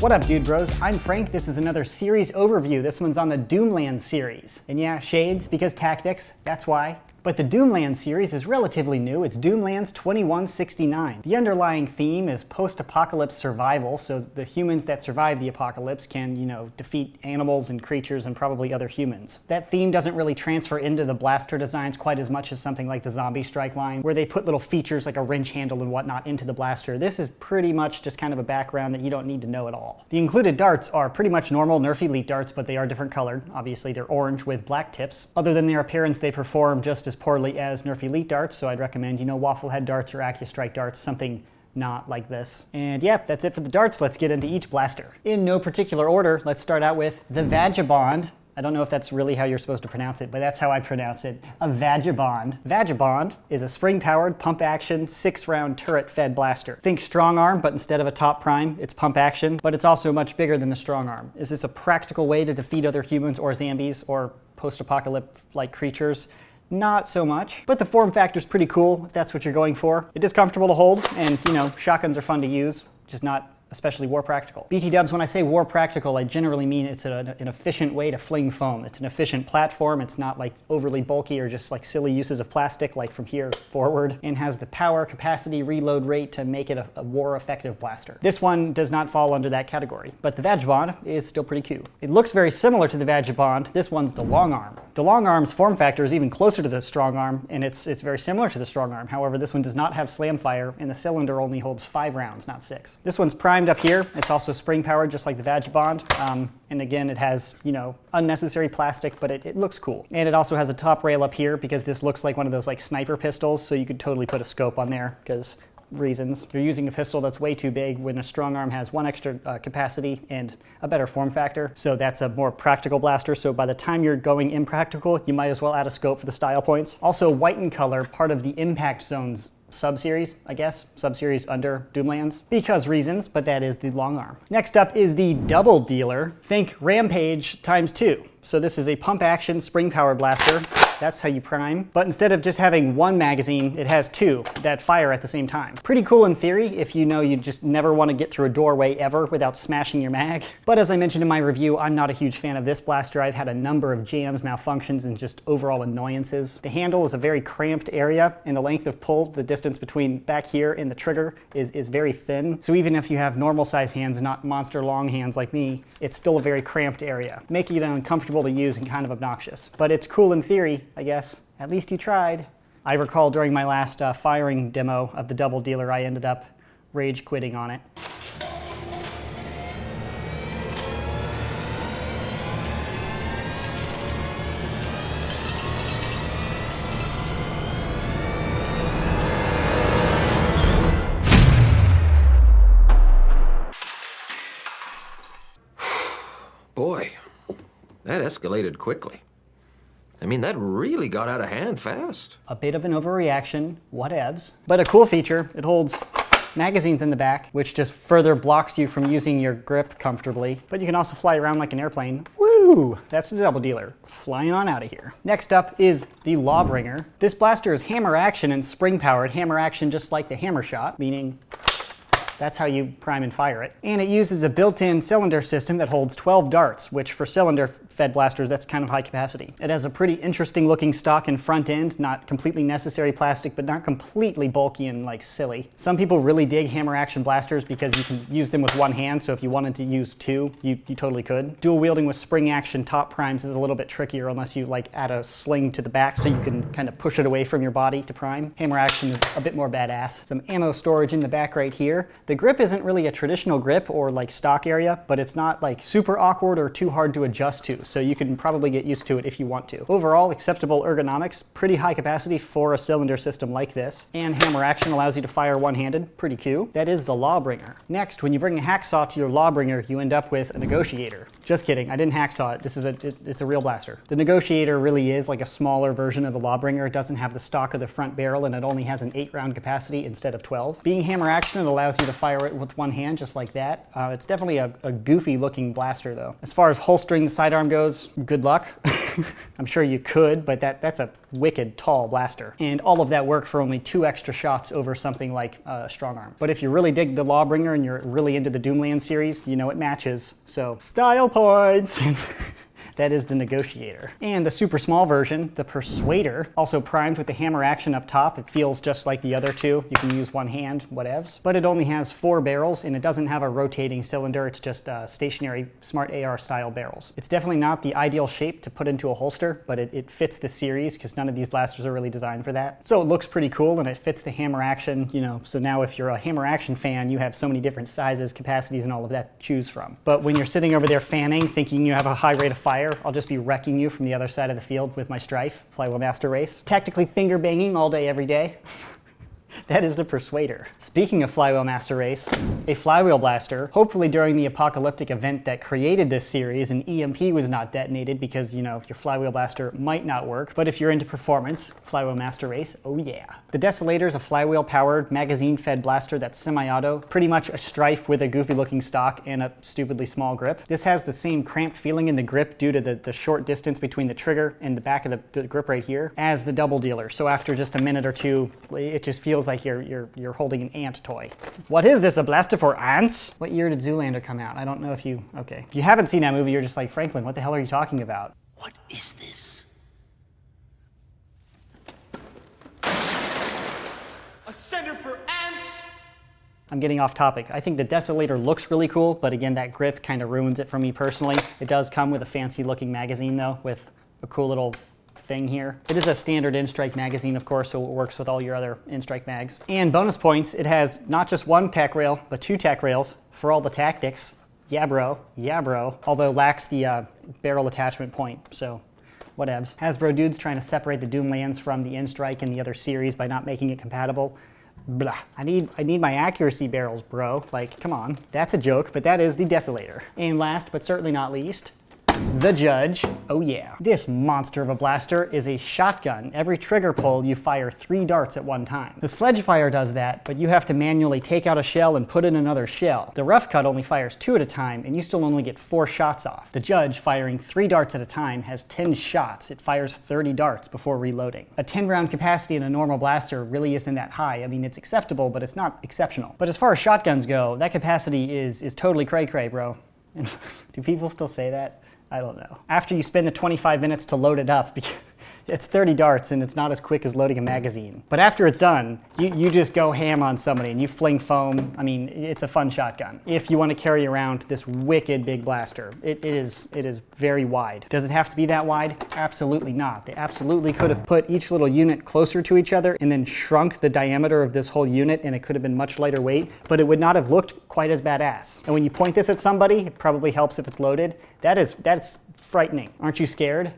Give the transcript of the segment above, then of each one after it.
What up, dude bros? I'm Frank. This is another series overview. This one's on the Doomlands series. And yeah, shades, because tactics, that's why. But the Doomlands series is relatively new. It's Doomlands 2169. The underlying theme is post-apocalypse survival, so the humans that survive the apocalypse can, defeat animals and creatures and probably other humans. That theme doesn't really transfer into the blaster designs quite as much as something like the Zombie Strike line, where they put little features like a wrench handle and whatnot into the blaster. This is pretty much just kind of a background that you don't need to know at all. The included darts are pretty much normal Nerf Elite darts, but they are different colored. Obviously, they're orange with black tips. Other than their appearance, they perform just as poorly as Nerf Elite darts, so I'd recommend, Waffle Head darts or AccuStrike darts, something not like this. And yeah, that's it for the darts. Let's get into each blaster. In no particular order, let's start out with the Vagabond. I don't know if that's really how you're supposed to pronounce it, but that's how I pronounce it. A Vagabond. Vagabond is a spring-powered, pump-action, 6-round turret-fed blaster. Think strong arm, but instead of a top prime, it's pump action, but it's also much bigger than the strong arm. Is this a practical way to defeat other humans or zombies or post-apocalypse-like creatures? Not so much, but the form factor is pretty cool if that's what you're going for. It is comfortable to hold, and shotguns are fun to use, just not especially war practical. BT dubs, when I say war practical, I generally mean it's an efficient way to fling foam. It's an efficient platform. It's not like overly bulky or just like silly uses of plastic like from here forward, and has the power, capacity, reload rate to make it a war effective blaster. This one does not fall under that category, but the Vagabond is still pretty cute. It looks very similar to the Vagabond. This one's the long arm. The long arm's form factor is even closer to the strong arm, and it's very similar to the strong arm. However, this one does not have slam fire, and the cylinder only holds 5 rounds, not 6. This one's primed up here. It's also spring powered, just like the Vagabond. And again, it has, unnecessary plastic, but it looks cool. And it also has a top rail up here because this looks like one of those like sniper pistols, so you could totally put a scope on there because reasons. You're using a pistol that's way too big when a strong arm has 1 extra capacity and a better form factor. So that's a more practical blaster. So by the time you're going impractical, you might as well add a scope for the style points. Also white in color, part of the Impact Zones sub-series, I guess, sub-series under Doomlands, because reasons, but that is the long arm. Next up is the Double Dealer. Think Rampage ×2. So this is a pump action spring powered blaster. That's how you prime. But instead of just having 1 magazine, it has 2 that fire at the same time. Pretty cool in theory if you just never want to get through a doorway ever without smashing your mag. But as I mentioned in my review, I'm not a huge fan of this blaster. I've had a number of jams, malfunctions, and just overall annoyances. The handle is a very cramped area, and the length of pull, the distance between back here and the trigger, is very thin. So even if you have normal size hands and not monster long hands like me, it's still a very cramped area, making it uncomfortable to use and kind of obnoxious. But it's cool in theory, I guess. At least you tried. I recall during my last firing demo of the Double Dealer, I ended up rage quitting on it. Boy, that escalated quickly. I mean, that really got out of hand fast. A bit of an overreaction, whatevs. But a cool feature, it holds magazines in the back, which just further blocks you from using your grip comfortably. But you can also fly around like an airplane. Woo! That's the Double Dealer. Flying on out of here. Next up is the Lawbringer. This blaster is hammer action and spring powered. Hammer action just like the hammer shot, meaning that's how you prime and fire it. And it uses a built-in cylinder system that holds 12 darts, which for cylinder-fed blasters, that's kind of high capacity. It has a pretty interesting looking stock and front end, not completely necessary plastic, but not completely bulky and like silly. Some people really dig hammer action blasters because you can use them with 1 hand, so if you wanted to use 2, you totally could. Dual wielding with spring action top primes is a little bit trickier unless you like add a sling to the back so you can kind of push it away from your body to prime. Hammer action is a bit more badass. Some ammo storage in the back right here. The grip isn't really a traditional grip or like stock area, but it's not like super awkward or too hard to adjust to, so you can probably get used to it if you want to. Overall, acceptable ergonomics, pretty high capacity for a cylinder system like this, and hammer action allows you to fire one-handed, pretty cool. That is the Lawbringer. Next, when you bring a hacksaw to your Lawbringer, you end up with a Negotiator. Just kidding, I didn't hacksaw it. It's a real blaster. The Negotiator really is like a smaller version of the Lawbringer. It doesn't have the stock of the front barrel, and it only has an 8-round capacity instead of 12. Being hammer action, it allows you to fire it with 1 hand, just like that. It's definitely a goofy looking blaster though. As far as holstering the sidearm goes, good luck. I'm sure you could, but that's a wicked tall blaster. And all of that work for only 2 extra shots over something like Strong Arm. But if you really dig the Lawbringer and you're really into the Doomlands series, you know it matches. So, style points! That is the Negotiator. And the super small version, the Persuader, also primed with the hammer action up top. It feels just like the other two. You can use one hand, whatevs. But it only has 4 barrels, and it doesn't have a rotating cylinder. It's just stationary Smart AR style barrels. It's definitely not the ideal shape to put into a holster, but it fits the series because none of these blasters are really designed for that. So it looks pretty cool, and it fits the hammer action, you know. So now if you're a hammer action fan, you have so many different sizes, capacities, and all of that to choose from. But when you're sitting over there fanning, thinking you have a high rate of fire, I'll just be wrecking you from the other side of the field with my Strife Flywheel Master Race. Tactically finger banging all day, every day. That is the Persuader. Speaking of Flywheel Master Race, a flywheel blaster, hopefully during the apocalyptic event that created this series, an EMP was not detonated because, you know, your flywheel blaster might not work. But if you're into performance, Flywheel Master Race, oh yeah. The Desolator is a flywheel-powered, magazine-fed blaster that's semi-auto, pretty much a Strife with a goofy-looking stock and a stupidly small grip. This has the same cramped feeling in the grip due to the short distance between the trigger and the back of the grip right here as the Double Dealer. So after just a minute or two, it just feels like you're holding an ant toy. What is this, a blaster for ants? What year did Zoolander come out? I don't know if you, okay. If you haven't seen that movie, you're just like, Franklin, what the hell are you talking about? What is this? A center for ants? I'm getting off topic. I think the Desolator looks really cool, but again, that grip kind of ruins it for me personally. It does come with a fancy looking magazine though, with a cool little thing here. It is a standard In-Strike magazine, of course, so it works with all your other In-Strike mags. And bonus points, it has not just 1 tack rail, but 2 tack rails for all the tactics. Yeah, bro. Yeah, bro. Although lacks the barrel attachment point, so whatevs. Hasbro dudes trying to separate the Doomlands from the In-Strike and the other series by not making it compatible. Blah. I need my accuracy barrels, bro. Like, come on. That's a joke, but that is the Desolator. And last, but certainly not least, the Judge. Oh yeah. This monster of a blaster is a shotgun. Every trigger pull, you fire 3 darts at one time. The Sledgefire does that, but you have to manually take out a shell and put in another shell. The Rough Cut only fires 2 at a time, and you still only get 4 shots off. The Judge, firing 3 darts at a time, has 10 shots. It fires 30 darts before reloading. A 10-round capacity in a normal blaster really isn't that high. I mean, it's acceptable, but it's not exceptional. But as far as shotguns go, that capacity is totally cray-cray, bro. Do people still say that? I don't know. After you spend the 25 minutes to load it up, it's 30 darts and it's not as quick as loading a magazine. But after it's done, you just go ham on somebody and you fling foam. I mean, it's a fun shotgun. If you want to carry around this wicked big blaster, it is very wide. Does it have to be that wide? Absolutely not. They absolutely could have put each little unit closer to each other and then shrunk the diameter of this whole unit, and it could have been much lighter weight, but it would not have looked quite as badass. And when you point this at somebody, it probably helps if it's loaded. That's frightening. Aren't you scared?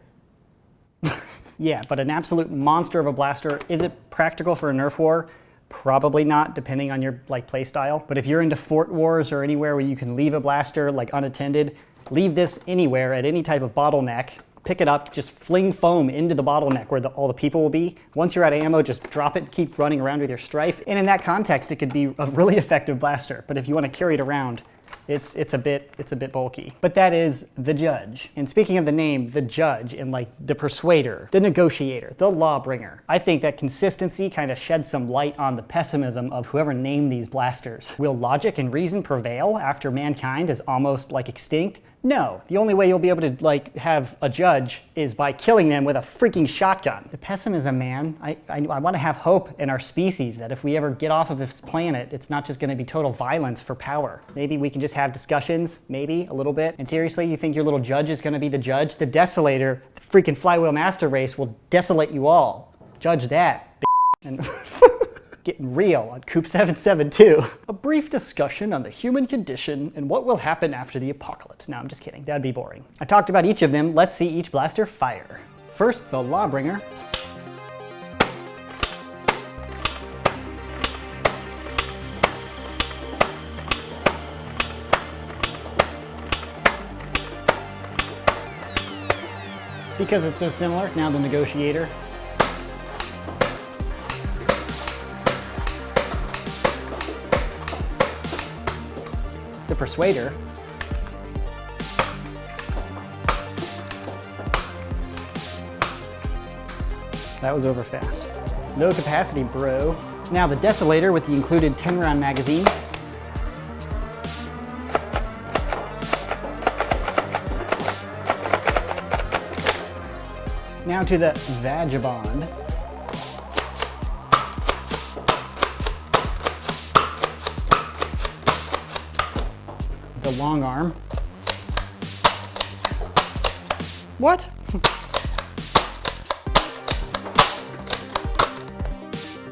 Yeah, but an absolute monster of a blaster. Is it practical for a Nerf war? Probably not, depending on your play style. But if you're into fort wars or anywhere where you can leave a blaster unattended, leave this anywhere at any type of bottleneck. Pick it up, just fling foam into the bottleneck where all the people will be. Once you're out of ammo, just drop it, keep running around with your Strife. And in that context, it could be a really effective blaster. But if you want to carry it around, it's a bit bulky. But that is the Judge. And speaking of the name, the Judge, and the Persuader, the Negotiator, the Lawbringer, I think that consistency kind of sheds some light on the pessimism of whoever named these blasters. Will logic and reason prevail after mankind is almost extinct? No, the only way you'll be able to have a judge is by killing them with a freaking shotgun. The pessimism, man. I want to have hope in our species that if we ever get off of this planet, it's not just going to be total violence for power. Maybe we can just have discussions, maybe a little bit. And seriously, you think your little judge is going to be the judge? The Desolator, the freaking Flywheel Master Race will desolate you all. Judge that, and getting real on Coop 772. A brief discussion on the human condition and what will happen after the apocalypse. No, I'm just kidding. That'd be boring. I talked about each of them. Let's see each blaster fire. First, the Lawbringer. Because it's so similar, now the Negotiator. The Persuader. That was over fast. Low capacity, bro. Now the Desolator with the included 10-round magazine. Now to the Vagabond. The long arm. What?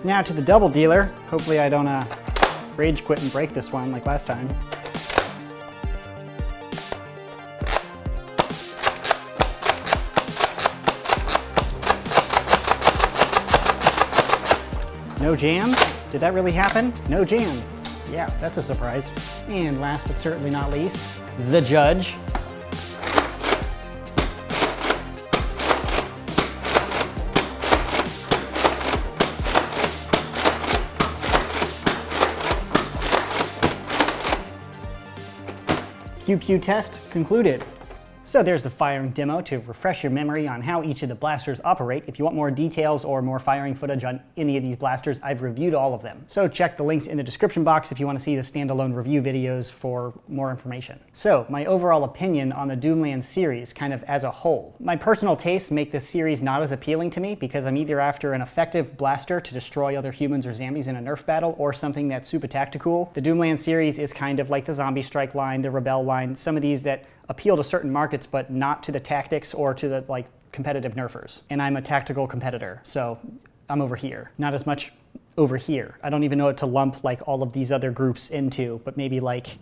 Now to the double dealer. Hopefully I don't rage quit and break this one like last time. No jams? Did that really happen? No jams. Yeah, that's a surprise. And last but certainly not least, the Judge. QQ test concluded. So there's the firing demo to refresh your memory on how each of the blasters operate. If you want more details or more firing footage on any of these blasters, I've reviewed all of them. So check the links in the description box if you want to see the standalone review videos for more information. So my overall opinion on the Doomlands series, kind of as a whole. My personal tastes make this series not as appealing to me because I'm either after an effective blaster to destroy other humans or zombies in a Nerf battle or something that's super tactical. The Doomlands series is kind of like the Zombie Strike line, the Rebel line, some of these that appeal to certain markets, but not to the tactics or to the competitive nerfers. And I'm a tactical competitor, so I'm over here. Not as much over here. I don't even know what to lump like all of these other groups into, but maybe like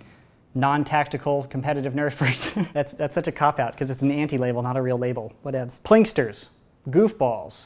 non-tactical competitive nerfers. that's such a cop-out because it's an anti-label, not a real label. Whatevs. Plinksters, goofballs.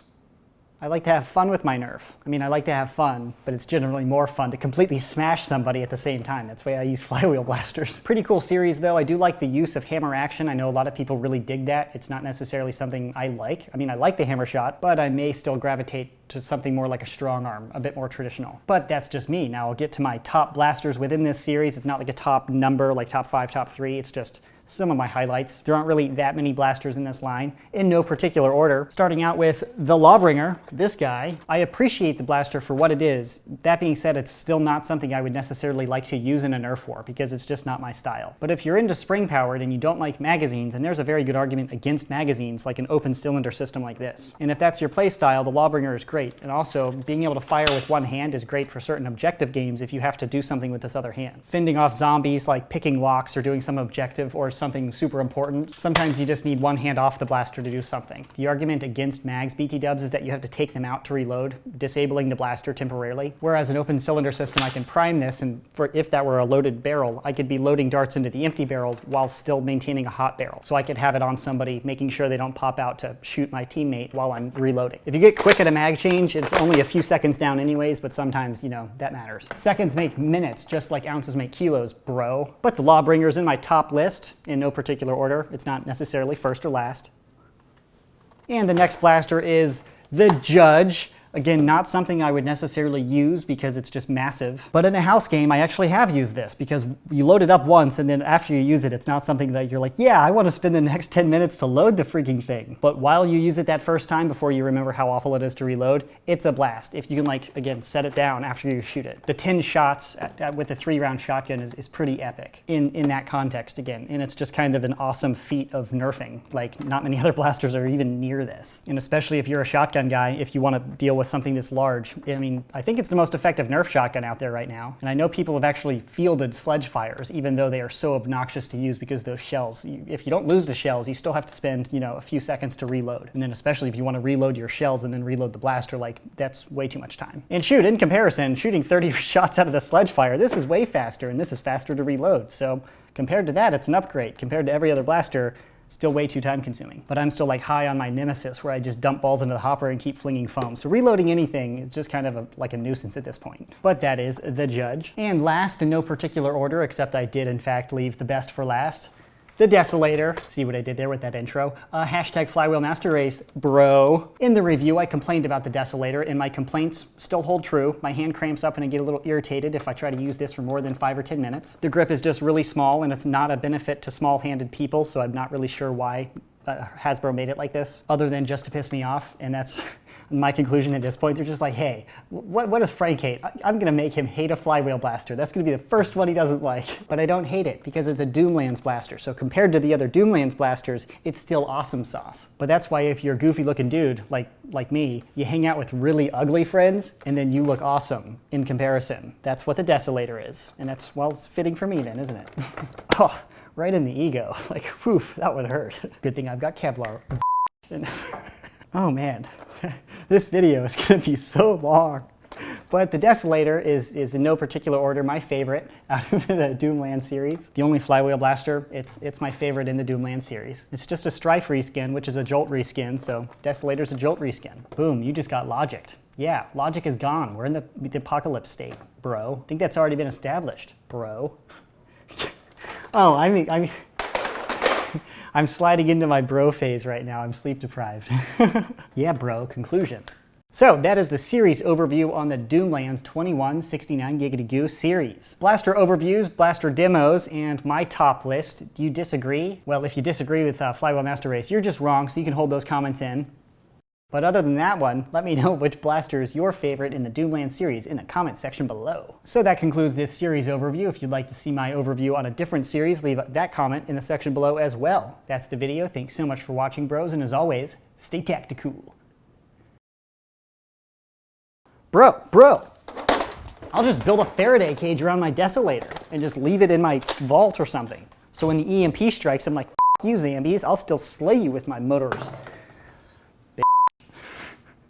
I like to have fun with my Nerf. I mean, I like to have fun, but it's generally more fun to completely smash somebody at the same time. That's why I use flywheel blasters. Pretty cool series though. I do like the use of hammer action. I know a lot of people really dig that. It's not necessarily something I like. I mean, I like the hammer shot, but I may still gravitate to something more like a strong arm, a bit more traditional. But that's just me. Now I'll get to my top blasters within this series. It's not like a top number, like top 5, top 3. It's just some of my highlights. There aren't really that many blasters in this line, in no particular order. Starting out with the Lawbringer, this guy. I appreciate the blaster for what it is. That being said, it's still not something I would necessarily like to use in a Nerf war because it's just not my style. But if you're into spring-powered and you don't like magazines, and there's a very good argument against magazines like an open cylinder system like this. And if that's your play style, the Lawbringer is great. And also, being able to fire with one hand is great for certain objective games if you have to do something with this other hand. Fending off zombies, like picking locks or doing some objective or something super important. Sometimes you just need one hand off the blaster to do something. The argument against mags, BT dubs, is that you have to take them out to reload, disabling the blaster temporarily. Whereas an open cylinder system, I can prime this, and if that were a loaded barrel, I could be loading darts into the empty barrel while still maintaining a hot barrel. So I could have it on somebody, making sure they don't pop out to shoot my teammate while I'm reloading. If you get quick at a mag change, it's only a few seconds down anyways, but sometimes, you know, that matters. Seconds make minutes, just like ounces make kilos, bro. But the Lawbringer's in my top list, in no particular order. It's not necessarily first or last. And the next blaster is the Judge. Again, not something I would necessarily use because it's just massive. But in a house game, I actually have used this because you load it up once and then after you use it, it's not something that you're like, yeah, I want to spend the next 10 minutes to load the freaking thing. But while you use it that first time before you remember how awful it is to reload, it's a blast. If you can, like, again, set it down after you shoot it. The 10 shots with a 3-round shotgun is pretty epic in that context again. And it's just kind of an awesome feat of nerfing. Like, not many other blasters are even near this. And especially if you're a shotgun guy, if you want to deal with something this large. I mean, I think it's the most effective Nerf shotgun out there right now. And I know people have actually fielded sledge fires, even though they are so obnoxious to use because those shells, if you don't lose the shells, you still have to spend, you know, a few seconds to reload. And then especially if you want to reload your shells and then reload the blaster, like, that's way too much time. And shoot, in comparison, shooting 30 shots out of the sledge fire, this is way faster and this is faster to reload. So compared to that, it's an upgrade. Compared to every other blaster, still way too time consuming. But I'm still like high on my nemesis where I just dump balls into the hopper and keep flinging foam. So reloading anything is just kind of like a nuisance at this point. But that is the Judge. And last, in no particular order, except I did in fact leave the best for last, the Desolator. See what I did there with that intro? Hashtag Flywheel Master Race, bro. In the review, I complained about the Desolator, and my complaints still hold true. My hand cramps up and I get a little irritated if I try to use this for more than 5 or 10 minutes. The grip is just really small, and it's not a benefit to small-handed people, so I'm not really sure why Hasbro made it like this, other than just to piss me off, and that's my conclusion at this point, they're just like, hey, what does Frank hate? I'm gonna make him hate a flywheel blaster. That's gonna be the first one he doesn't like. But I don't hate it because it's a Doomlands blaster. So compared to the other Doomlands blasters, it's still awesome sauce. But that's why if you're a goofy looking dude like me, you hang out with really ugly friends and then you look awesome in comparison. That's what the Desolator is. And that's, well, it's fitting for me then, isn't it? Oh, right in the ego. Like, whew, that would hurt. Good thing I've got Kevlar. Oh man, this video is gonna be so long. But the Desolator is in no particular order my favorite out of the Doomland series. The only flywheel blaster, it's my favorite in the Doomland series. It's just a Strife reskin, which is a Jolt reskin, so Desolator's a Jolt reskin. Boom, you just got logicked. Yeah, logic is gone. We're in the apocalypse state, bro. I think that's already been established, bro. Oh, I mean, I'm sliding into my bro phase right now. I'm sleep deprived. Yeah, bro, conclusion. So that is the series overview on the Doomlands 2169 Giggity Goo series. Blaster overviews, blaster demos, and my top list. Do you disagree? Well, if you disagree with Flywheel Master Race, you're just wrong, so you can hold those comments in. But other than that one, let me know which blaster is your favorite in the Doomland series in the comment section below. So that concludes this series overview. If you'd like to see my overview on a different series, leave that comment in the section below as well. That's the video. Thanks so much for watching, bros, and as always, stay tactical. Bro, I'll just build a Faraday cage around my Desolator and just leave it in my vault or something. So when the EMP strikes, I'm like, F you zombies, I'll still slay you with my motors.